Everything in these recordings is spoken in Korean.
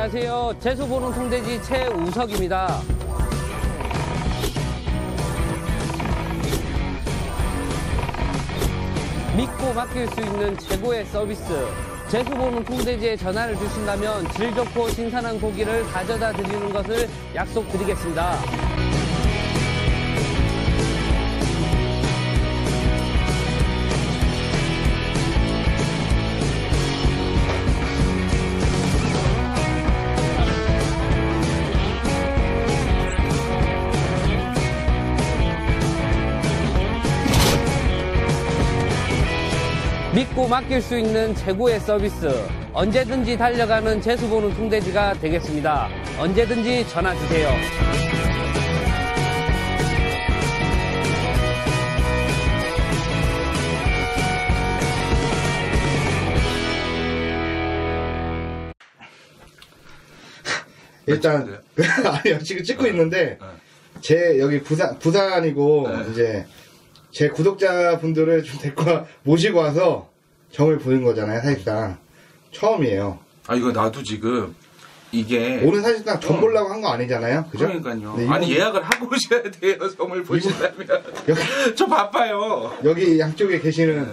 안녕하세요. 재수보는 통돼지 최우석입니다. 믿고 맡길 수 있는 최고의 서비스. 재수보는 통돼지에 전화를 주신다면 질 좋고 신선한 고기를 가져다 드리는 것을 약속드리겠습니다. 믿고 맡길 수 있는 최고의 서비스. 언제든지 달려가는 재수보는 통돼지가 되겠습니다. 언제든지 전화 주세요. 일단 아니요, 지금 찍고 있는데 제 여기 부산이고 이제 제 구독자분들을 좀 데리고 모시고 와서 점을 보는 거잖아요. 사실상 처음이에요. 아, 이거 나도 지금 이게 오늘 사실상 점 보려고 한 거 아니잖아요. 그죠? 그러니까요. 네, 아니 예약을 하고 오셔야 돼요. 점을 보시려면. 저 바빠요. 여기 양쪽에 계시는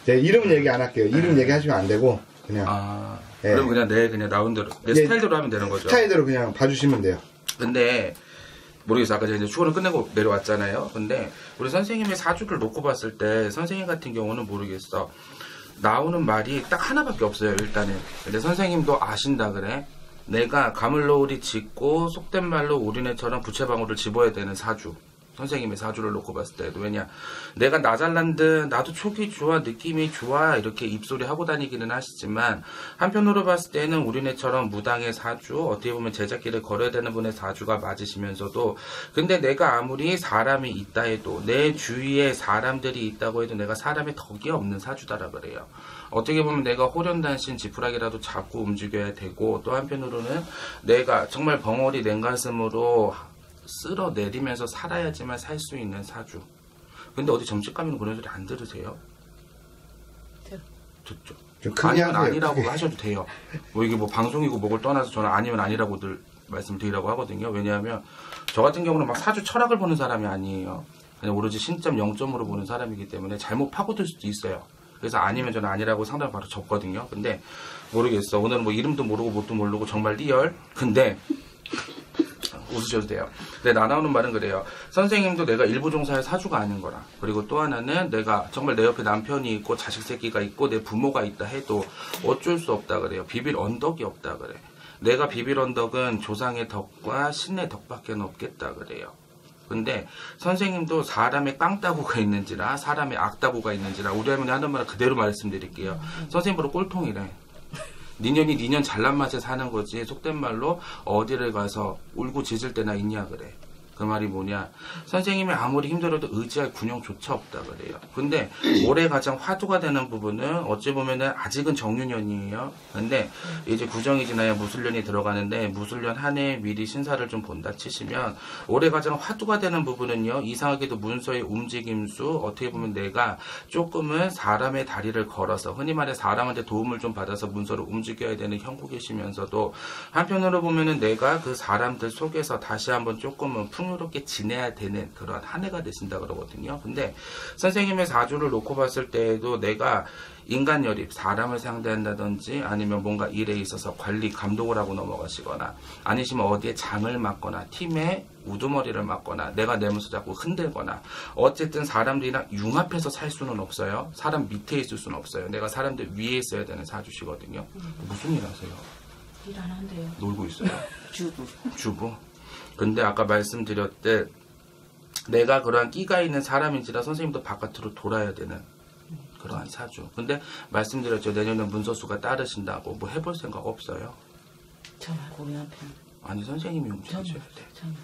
제 이름 얘기 안 할게요. 이름 얘기하시면 안 되고 그냥 그럼 그냥 그냥 나온 대로 내 스타일대로 하면 되는 거죠. 스타일대로 그냥 봐주시면 돼요. 근데 모르겠어. 아까 이제 추월을 끝내고 내려왔잖아요. 근데 우리 선생님의 사주를 놓고 봤을 때 선생님 같은 경우는 모르겠어. 나오는 말이 딱 하나밖에 없어요. 일단은. 근데 선생님도 아신다 그래. 내가 가물노을이 짙고 속된 말로 우리네처럼 부채방울을 집어야 되는 사주. 선생님의 사주를 놓고 봤을 때도. 왜냐, 내가 나 잘난 듯 나도 촉이 좋아, 느낌이 좋아 이렇게 입소리 하고 다니기는 하시지만 한편으로 봤을 때는 우리네처럼 무당의 사주, 어떻게 보면 제작길을 걸어야 되는 분의 사주가 맞으시면서도 근데 내가 아무리 사람이 있다 해도 내 주위에 사람들이 있다고 해도 내가 사람의 덕이 없는 사주다라 그래요. 어떻게 보면 내가 호련단신 지푸라기라도 잡고 움직여야 되고 또 한편으로는 내가 정말 벙어리 냉가슴으로 쓸어내리면서 살아야지만 살 수 있는 사주. 근데 어디 점집 가면 그런 소리 안 들으세요? 듣죠. 아니면 아니라고 하셔도 돼요. 뭐 이게 뭐 방송이고 뭐를 떠나서 저는 아니면 아니라고 늘 말씀드리라고 하거든요. 왜냐하면 저 같은 경우는 막 사주 철학을 보는 사람이 아니에요. 그냥 오로지 신점 0점으로 보는 사람이기 때문에 잘못 파고들 수도 있어요. 그래서 아니면 저는 아니라고 상담을 바로 접거든요. 근데 모르겠어. 오늘은 뭐 이름도 모르고 뭣도 모르고 정말 리얼. 근데 웃으셔도 돼요. 근데 나 나오는 말은 그래요. 선생님도 내가 일부 종사의 사주가 아닌 거라. 그리고 또 하나는 내가 정말 내 옆에 남편이 있고 자식 새끼가 있고 내 부모가 있다 해도 어쩔 수 없다 그래요. 비빌 언덕이 없다 그래. 내가 비빌 언덕은 조상의 덕과 신의 덕밖에 없겠다 그래요. 근데 선생님도 사람의 깡따구가 있는지라 사람의 악따구가 있는지라 우리 할머니 하는 말을 그대로 말씀드릴게요. 선생님 보러 꼴통이래. 니년이 니년 잘난 맛에 사는 거지 속된 말로 어디를 가서 울고 짖을 때나 있냐 그래. 그 말이 뭐냐, 선생님이 아무리 힘들어도 의지할 군용조차 없다 그래요. 근데 올해 가장 화두가 되는 부분은 어찌 보면은 아직은 정유년이에요. 근데 이제 구정이 지나야 무술년이 들어가는데 무술년 한 해 미리 신사를 좀 본다 치시면 올해 가장 화두가 되는 부분은요, 이상하게도 문서의 움직임수, 어떻게 보면 내가 조금은 사람의 다리를 걸어서 흔히 말해 사람한테 도움을 좀 받아서 문서를 움직여야 되는 형국이시면서도 한편으로 보면은 내가 그 사람들 속에서 다시 한번 조금은 풍요롭게 지내야 되는 그런 한 해가 되신다 그러거든요. 근데 선생님의 사주를 놓고 봤을 때에도 내가 인간 열입, 사람을 상대한다든지 아니면 뭔가 일에 있어서 관리, 감독을 하고 넘어가시거나 아니시면 어디에 장을 맡거나 팀에 우두머리를 맡거나 내가 내 모습 자꾸 흔들거나 어쨌든 사람들이랑 융합해서 살 수는 없어요. 사람 밑에 있을 수는 없어요. 내가 사람들 위에 있어야 되는 사주시거든요. 무슨 일 하세요? 일 안 한대요. 놀고 있어요? 주부. 주부? 근데 아까 말씀드렸듯 내가 그러한 끼가 있는 사람인지라 선생님도 바깥으로 돌아야 되는 그러한 사주. 근데 말씀드렸죠. 내년에 문서수가 따르신다고 뭐 해볼 생각 없어요? 저 말고 우리 남편. 아니 선생님이 움직이셔야 돼. 저는.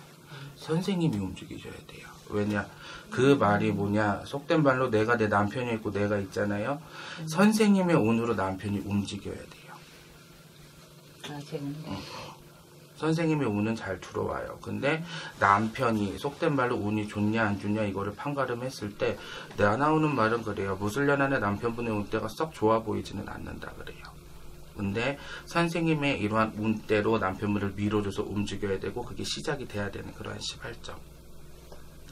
선생님이 움직이셔야 돼요. 왜냐, 그 말이 뭐냐, 속된 말로 내가 내 남편이 있고 내가 있잖아요. 선생님의 운으로 남편이 움직여야 돼요. 아, 제가. 선생님의 운은 잘 들어와요. 근데 남편이 속된 말로 운이 좋냐 안 좋냐 이거를 판가름했을 때 내가 나오는 말은 그래요. 무술년 안에 남편분의 운때가 썩 좋아 보이지는 않는다 그래요. 근데 선생님의 이러한 운대로 남편분을 밀어줘서 움직여야 되고 그게 시작이 돼야 되는 그러한 시발점.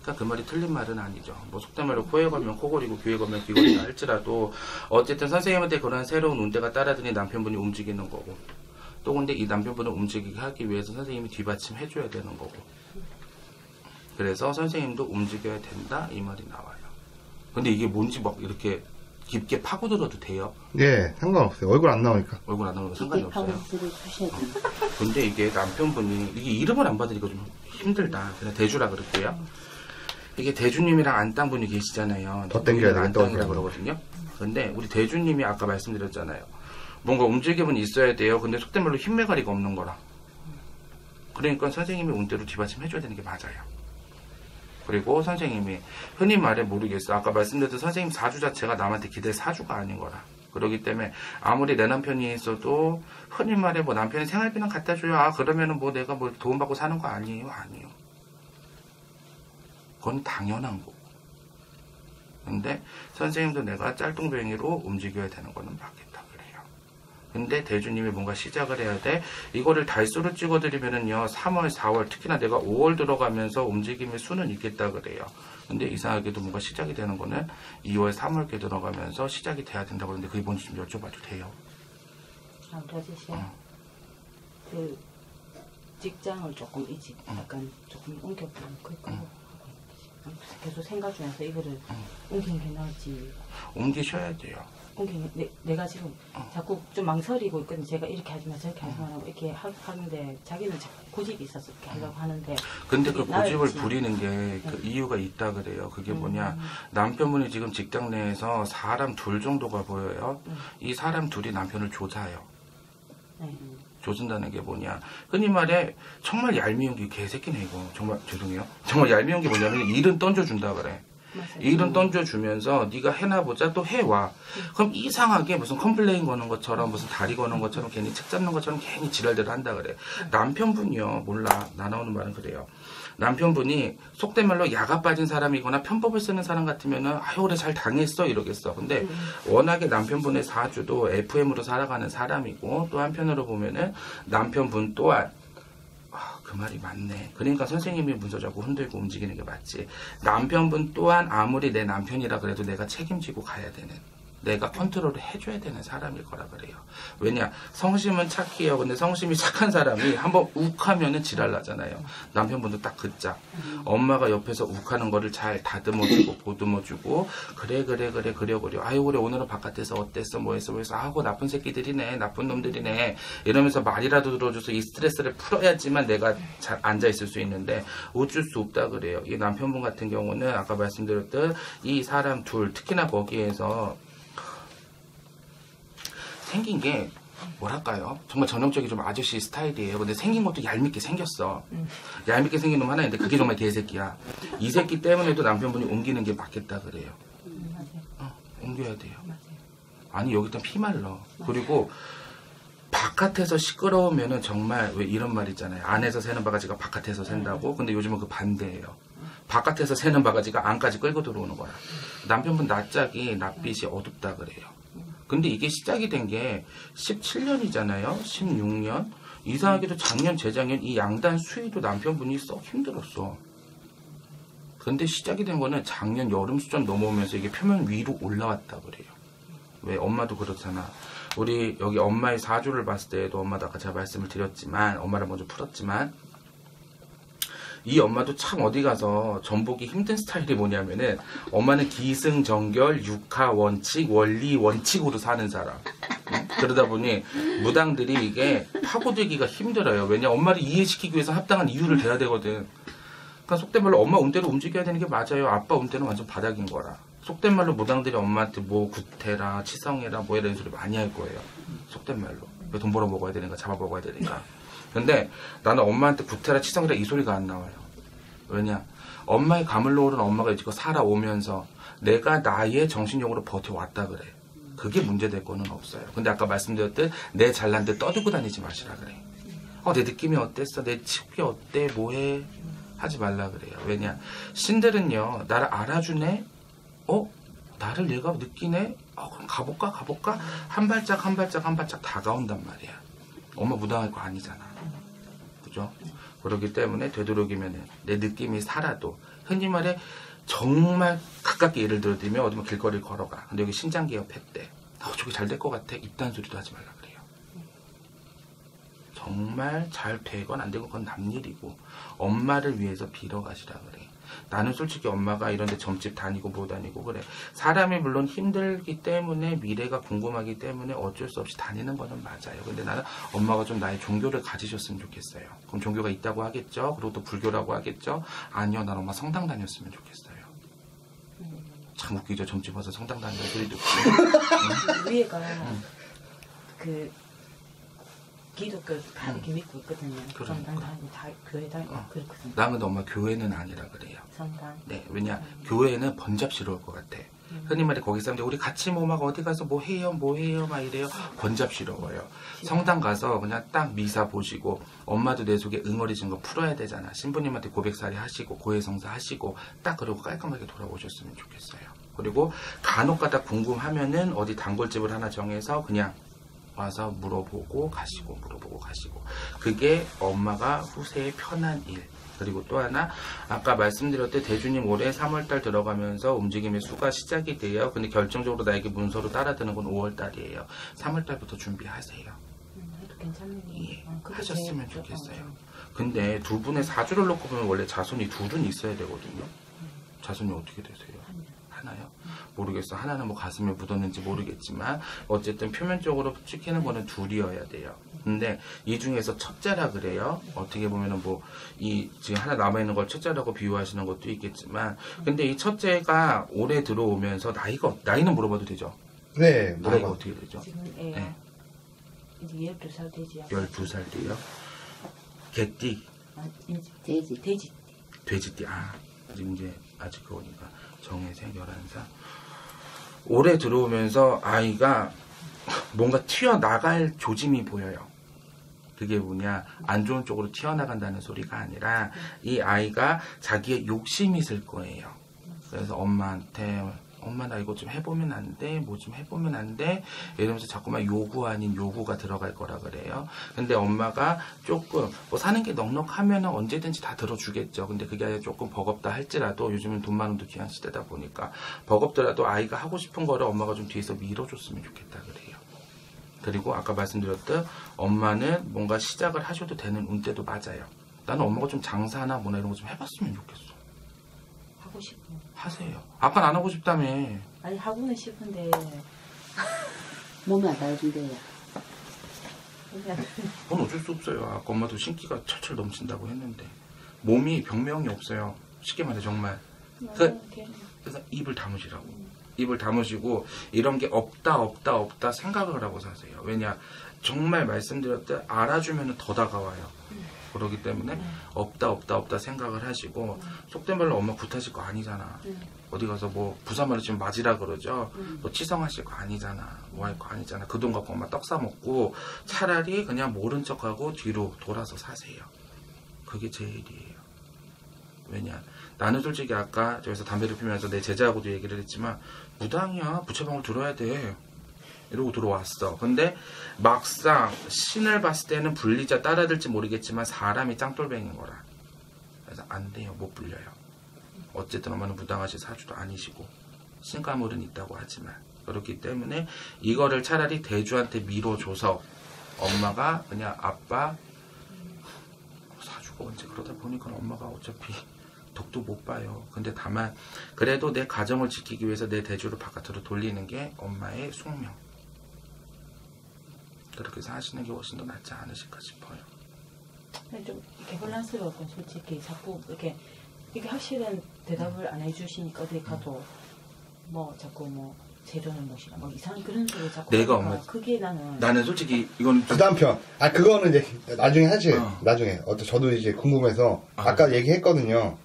그러니까 그 말이 틀린 말은 아니죠. 뭐 속된 말로 코에 걸면 코골이고 귀에 걸면 귀걸이다 할지라도 어쨌든 선생님한테 그런 새로운 운대가 따라드니 남편분이 움직이는 거고 또 근데 이 남편분을 움직이게 하기 위해서 선생님이 뒷받침해줘야 되는 거고 그래서 선생님도 움직여야 된다 이 말이 나와요. 근데 이게 뭔지 막 이렇게 깊게 파고들어도 돼요? 예, 상관없어요. 얼굴 안 나오니까. 얼굴 안 나오는 거 상관이 깊게 없어요. 파고들어 주셔야 돼요. 근데 이게 남편분이 이게 이름을 안 받으니까 좀 힘들다. 그냥 대주라 그럴게요. 이게 대주님이랑 안땅 분이 계시잖아요. 더 땡겨야 되겠다, 안땅이라고 얼굴을. 그러거든요. 근데 우리 대주님이 아까 말씀드렸잖아요. 뭔가 움직임은 있어야 돼요. 근데 속된 말로 힘매가리가 없는 거라. 그러니까 선생님이 운대로 뒷받침 해줘야 되는 게 맞아요. 그리고 선생님이 흔히 말해 모르겠어. 아까 말씀드렸던 선생님 사주 자체가 남한테 기댈 사주가 아닌 거라. 그렇기 때문에 아무리 내 남편이 있어도 흔히 말해 뭐 남편이 생활비는 갖다 줘요. 아 그러면은 뭐 내가 뭐 돈 받고 사는 거 아니에요. 아니요. 그건 당연한 거고. 근데 선생님도 내가 짤뚱뱅이로 움직여야 되는 거는 맞겠다 그래요. 근데 대주님이 뭔가 시작을 해야 돼. 이거를 달수로 찍어드리면은요 3월 4월 특히나 내가 5월 들어가면서 움직임의 수는 있겠다 그래요. 근데 이상하게도 뭔가 시작이 되는 거는 2월 3월께 들어가면서 시작이 돼야 된다고 그러는데 그게 뭔지 좀 여쭤봐도 돼요. 아, 우리 아저씨야. 그 직장을 조금 약간 조금 옮겨보면 그럴까? 계속 생각 중에서 이거를 옮기는 게 나을지. 옮기셔야 돼요. 내가 지금 자꾸 좀 망설이고 있거든. 제가 이렇게 하지 마 저렇게 하지 마라고 이렇게 하는데 자기는 고집이 있어서 이렇게 하려고 하는데 근데 그 그게 고집을 나을지. 부리는 게 그 이유가 있다 그래요. 그게 뭐냐 남편분이 지금 직장 내에서 사람 둘 정도가 보여요. 이 사람 둘이 남편을 조사해요. 네. 조준다는 게 뭐냐 흔히 말해 정말 얄미운 게 개새끼네 이거 정말 죄송해요. 정말 얄미운 게 뭐냐면 일은 던져준다 그래. 맞아요. 일은 던져주면서 네가 해나보자 또 해와. 그럼 이상하게 무슨 컴플레인 거는 것처럼 무슨 다리 거는 것처럼 괜히 책 잡는 것처럼 괜히 지랄대로 한다 그래. 남편분이요 몰라 나 나오는 말은 그래요. 남편분이 속된 말로 야가 빠진 사람이거나 편법을 쓰는 사람 같으면은 아유 그래 잘 당했어 이러겠어. 근데 워낙에 남편분의 사주도 FM으로 살아가는 사람이고 또 한편으로 보면은 남편분 또한 그 말이 맞네. 그러니까 선생님이 문서 자꾸 흔들고 움직이는 게 맞지. 남편분 또한 아무리 내 남편이라 그래도 내가 책임지고 가야 되는 내가 컨트롤을 해줘야 되는 사람일 거라 그래요. 왜냐 성심은 착해요. 근데 성심이 착한 사람이 한번 욱하면은 지랄나잖아요. 남편분도 딱 그 짝. 엄마가 옆에서 욱하는 거를 잘 다듬어주고 보듬어주고 그래 아유 그래 오늘은 바깥에서 어땠어 뭐 했어 아고 나쁜 새끼들이네 나쁜 놈들이네 이러면서 말이라도 들어줘서 이 스트레스를 풀어야지만 내가 잘 앉아있을 수 있는데 어쩔 수 없다 그래요. 이 남편분 같은 경우는 아까 말씀드렸던 이 사람 둘 특히나 거기에서 생긴 게 뭐랄까요? 정말 전형적인 좀 아저씨 스타일이에요. 근데 생긴 것도 얄밉게 생겼어. 얄밉게 생긴 놈 하나 있는데 그게 정말 개새끼야. 이 새끼 때문에도 남편분이 옮기는 게 맞겠다 그래요. 맞아요. 옮겨야 돼요. 맞아요. 아니 여기다 피말러. 그리고 바깥에서 시끄러우면은 정말 왜 이런 말 있잖아요. 안에서 새는 바가지가 바깥에서 샌다고. 근데 요즘은 그 반대예요. 바깥에서 새는 바가지가 안까지 끌고 들어오는 거야. 남편분 낯짝이 낯빛이 어둡다 그래요. 근데 이게 시작이 된 게 17년이잖아요. 16년. 이상하게도 작년, 재작년 이 양단 수위도 남편분이 썩 힘들었어. 근데 시작이 된 거는 작년 여름 수준 넘어오면서 이게 표면 위로 올라왔다 그래요. 왜 엄마도 그렇잖아. 우리 여기 엄마의 사주를 봤을 때도 엄마도 아까 제가 말씀을 드렸지만 엄마를 먼저 풀었지만 이 엄마도 참 어디 가서 전보기 힘든 스타일이 뭐냐면은 엄마는 기승전결, 육하 원칙, 원리 원칙으로 사는 사람. 그러다 보니 무당들이 이게 파고들기가 힘들어요. 왜냐 엄마를 이해시키기 위해서 합당한 이유를 대야 되거든. 그러니까 속된 말로 엄마 운대로 움직여야 되는 게 맞아요. 아빠 운대는 완전 바닥인 거라. 속된 말로 무당들이 엄마한테 뭐 구태라 치성해라 뭐 이런 소리 많이 할 거예요. 속된 말로. 돈 벌어 먹어야 되니까 잡아 먹어야 되니까. 근데 나는 엄마한테 구태라 치성이라 이 소리가 안 나와요. 왜냐 엄마의 가물러 오른 엄마가 이거 살아오면서 내가 나의 정신력으로 버텨왔다 그래. 그게 문제될 거는 없어요. 근데 아까 말씀드렸듯 내 잘난 데 떠들고 다니지 마시라 그래. 내 느낌이 어땠어? 내 칩이 어때? 뭐해? 하지 말라 그래요. 왜냐 신들은요 나를 알아주네? 나를 얘가 느끼네? 그럼 가볼까? 한 발짝 다가온단 말이야. 엄마 무당할 거 아니잖아. 그죠? 그렇기 때문에 되도록이면 내 느낌이 살아도 흔히 말해 정말 가깝게 예를 들면 어디면 길거리를 걸어가. 근데 여기 신장기 옆에 때 저기 잘 될 것 같아. 입단 소리도 하지 말라 그래요. 정말 잘 되건 안 되건 그건 남 일이고 엄마를 위해서 빌어가시라 그래. 나는 솔직히 엄마가 이런 데 점집 다니고 뭐 다니고 그래. 사람이 물론 힘들기 때문에 미래가 궁금하기 때문에 어쩔 수 없이 다니는 거는 맞아요. 근데 나는 엄마가 좀 나의 종교를 가지셨으면 좋겠어요. 그럼 종교가 있다고 하겠죠? 그리고 또 불교라고 하겠죠? 아니요, 난 엄마 성당 다녔으면 좋겠어요. 참 웃기죠? 점집 와서 성당 다니는 소리 듣고. 위에가 그 기독교 다 이렇게 믿고 있거든요. 그러니까. 성당 다니고 다 교회 다니고 그렇거든요. 나 근데 엄마 교회는 아니라 그래요. 성당. 네, 왜냐 교회는 번잡스러울 것 같아. 흔히 말해 거기 사람들 우리 같이 뭐 막 어디 가서 뭐 해요 막 이래요. 번잡스러워요. 성당 가서 그냥 딱 미사 보시고 엄마도 내 속에 응어리진 거 풀어야 되잖아. 신부님한테 고백살이 하시고 고해성사 하시고 딱 그러고 깔끔하게 돌아오셨으면 좋겠어요. 그리고 간혹가다 궁금하면은 어디 단골집을 하나 정해서 그냥 와서 물어보고 가시고 그게 엄마가 후세의 편한 일. 그리고 또 하나 아까 말씀드렸듯 대주님 올해 3월달 들어가면서 움직임의 수가 시작이 돼요. 근데 결정적으로 나에게 문서로 따라드는 건 5월달이에요. 3월달부터 준비하세요. 괜찮네요. 예, 하셨으면 좋겠어요. 근데 두 분의 사주를 놓고 보면 원래 자손이 둘은 있어야 되거든요. 자손이 어떻게 되세요? 하나요? 모르겠어. 하나는 뭐 가슴에 묻었는지 모르겠지만 어쨌든 표면적으로 찍히는 거는 둘이어야 돼요. 근데 이 중에서 첫째라 그래요. 어떻게 보면은 뭐 이 지금 하나 남아있는 걸 첫째라고 비유하시는 것도 있겠지만 근데 이 첫째가 올해 들어오면서 나이는 물어봐도 되죠? 네, 나이가 어떻게 되죠? 지금 애가 네. 이제 12살 되지. 12살 뒤요? 개띠, 돼지. 돼지띠. 지금 이제 아직 그거니까 정혜생 11살. 올해 들어오면서 아이가 뭔가 튀어나갈 조짐이 보여요. 그게 뭐냐, 안 좋은 쪽으로 튀어나간다는 소리가 아니라 이 아이가 자기의 욕심이 있을 거예요. 그래서 엄마한테 엄마 나 이거 좀 해보면 안 돼? 뭐 좀 해보면 안 돼? 이러면서 자꾸만 요구 아닌 요구가 들어갈 거라 그래요. 근데 엄마가 조금 뭐 사는 게 넉넉하면 언제든지 다 들어주겠죠. 근데 그게 아니라 조금 버겁다 할지라도 요즘은 돈 많은 도 귀한 시대다 보니까 버겁더라도 아이가 하고 싶은 거를 엄마가 좀 뒤에서 밀어줬으면 좋겠다 그래요. 그리고 아까 말씀드렸듯 엄마는 뭔가 시작을 하셔도 되는 운때도 맞아요. 나는 엄마가 좀 장사나 뭐나 이런 거 좀 해봤으면 좋겠어. 하고 싶어. 하세요. 아빠는 안 하고 싶다며. 아니 하고는 싶은데 몸이 안 따라준대요. 그건 어쩔 수 없어요. 아까 엄마도 신기가 철철 넘친다고 했는데 몸이 병명이 없어요. 쉽게 말해 정말. 그래서 입을 다무시라고. 입을 다무시고 이런 게 없다 생각을 하고 사세요. 왜냐 정말 말씀드렸듯 알아주면 더 다가와요. 그렇기 때문에 없다 생각을 하시고 속된 말로 엄마 굿하실 거 아니잖아. 어디 가서 뭐 부산말로 지금 맞으라 그러죠. 뭐 치성하실 거 아니잖아. 뭐 할 거 아니잖아. 그 돈 갖고 엄마 떡 사 먹고 차라리 그냥 모른 척하고 뒤로 돌아서 사세요. 그게 제일이에요. 왜냐 나는 솔직히 아까 저기서 담배를 피우면서 내 제자하고도 얘기를 했지만 무당이야. 부채방울 들어야 돼. 이러고 들어왔어. 근데 막상 신을 봤을 때는 불리자 따라들지 모르겠지만 사람이 짱돌뱅인 거라. 그래서 안 돼요. 못 불려요. 어쨌든 엄마는 무당하실 사주도 아니시고 신가물은 있다고 하지만 그렇기 때문에 이거를 차라리 대주한테 밀어줘서 엄마가 그냥 아빠 사주가 언제 그러다 보니까 엄마가 어차피 덕도 못 봐요. 근데 다만 그래도 내 가정을 지키기 위해서 내 대주를 바깥으로 돌리는 게 엄마의 숙명. 그렇게 해서 하시는 게 훨씬 더 낫지 않으실까 싶어요. 좀 이렇게 혼란스러웠고 솔직히 자꾸 이렇게 확실한 대답을 안 해주시니까 어디 가도 뭐 자꾸 뭐 재료는 무엇이나 뭐 이상한 그런 소리 자꾸 내가 하니까 엄마 그게 나는 솔직히 이건 좀 부담편. 그거는 이제 나중에 하지. 어. 나중에. 저도 이제 궁금해서 아까 얘기했거든요.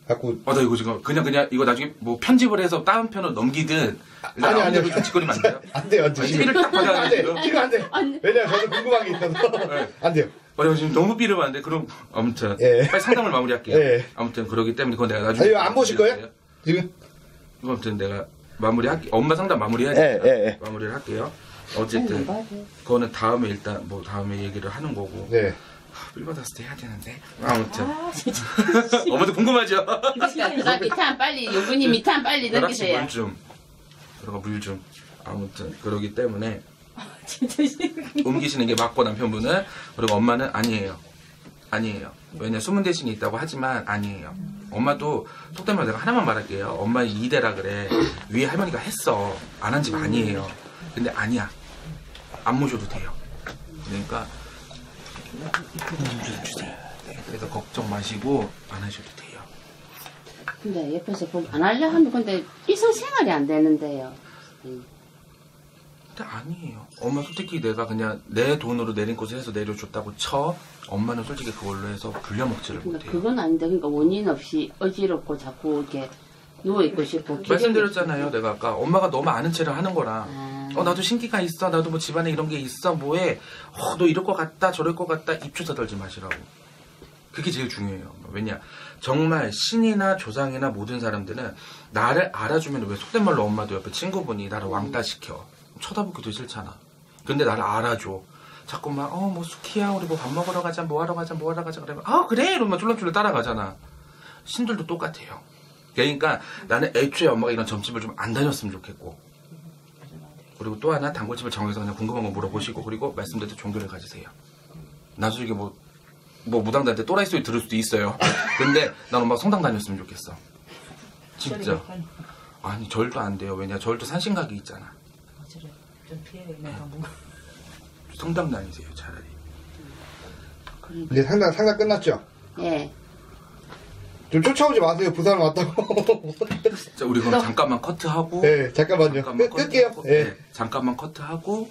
갖고 나 이거 지금 그냥 이거 나중에 뭐 편집을 해서 다운 편으로 넘기든 아니. 좀 짓거리면 안 돼요? 안 돼요. TV를 딱 받아야 안 돼. 지금. 지금 안 돼. 왜냐면 저도 궁금한 게 있어서. 네. 안 돼요. 내가 지금 너무 삐르는데 그럼 아무튼 예. 빨리 상담을 마무리할게요. 예. 아무튼 그러기 때문에 그건 내가 나중에 이거 안 보실 거예요? 지금? 이거 아무튼 내가 마무리할게요. 엄마 상담 마무리해야지. 예. 마무리를 할게요. 어쨌든 그거는 다음에 일단 뭐 다음에 얘기를 하는 거고. 네. 빌 받았을 때 해야 되는데. 아무튼. 아, 진짜. 어머도 궁금하죠? 그러니까 미탄 빨리 요분이 미탄 빨리 혈압씨 넘기세요. 물 좀. 들어가 물 좀. 아무튼 그러기 때문에 진짜. 옮기시는 게 맞고 남편분은 그리고 엄마는 아니에요. 왜냐 숨은 대신이 있다고 하지만 아니에요. 엄마도 속된 말 내가 하나만 말할게요. 엄마 이대라 그래. 위에 할머니가 했어. 안 한 집 아니에요. 근데 아니야. 안 모셔도 돼요. 그러니까 그래서 걱정 마시고 안 하셔도 돼요. 근데 옆에서 보면 안 하려 하면 근데 일상생활이 안 되는데요. 근데 아니에요. 엄마 솔직히 내가 그냥 내 돈으로 내린 곳에 해서 내려줬다고 쳐. 엄마는 솔직히 그걸로 해서 불려먹지를 그러니까 못해요. 그건 아닌데 그러니까 원인 없이 어지럽고 자꾸 이렇게 누워 있고 싶고. 말씀드렸잖아요. 내가 아까 엄마가 너무 아는 체를 하는 거라. 아. 나도 신기가 있어. 나도 뭐 집안에 이런 게 있어. 뭐해. 너 이럴 것 같다. 저럴 것 같다. 입조사 떨지 마시라고. 그게 제일 중요해요. 왜냐. 정말 신이나 조상이나 모든 사람들은 나를 알아주면 왜 속된 말로 엄마도 옆에 친구분이 나를 왕따 시켜. 쳐다보기도 싫잖아. 근데 나를 알아줘. 자꾸만 뭐 수키야 우리 뭐 밥 먹으러 가자 뭐 하러 가자 그러면 그래 이러면 쫄랑쫄랑 따라가잖아. 신들도 똑같아요. 그러니까 나는 애초에 엄마가 이런 점집을 좀 안 다녔으면 좋겠고, 그리고 또 하나 단골집을 정해서 그냥 궁금한 거 물어보시고, 그리고 말씀드린 종교를 가지세요. 나중에 뭐 무당들한테 또라이 소리 들을 수도 있어요. 근데 난 엄마가 성당 다녔으면 좋겠어. 진짜. 아니 절도 안 돼요. 왜냐 절도 산신각이 있잖아. 좀 피해야겠네 당분간. 성당 다니세요 차라리. 이제 상담 끝났죠? 예. 좀 쫓아오지 마세요. 부산 왔다고. 자, 우리 그럼 잠깐만 커트하고. 네, 잠깐만요. 끌게요. 커트하고, 예. 네, 잠깐만 커트하고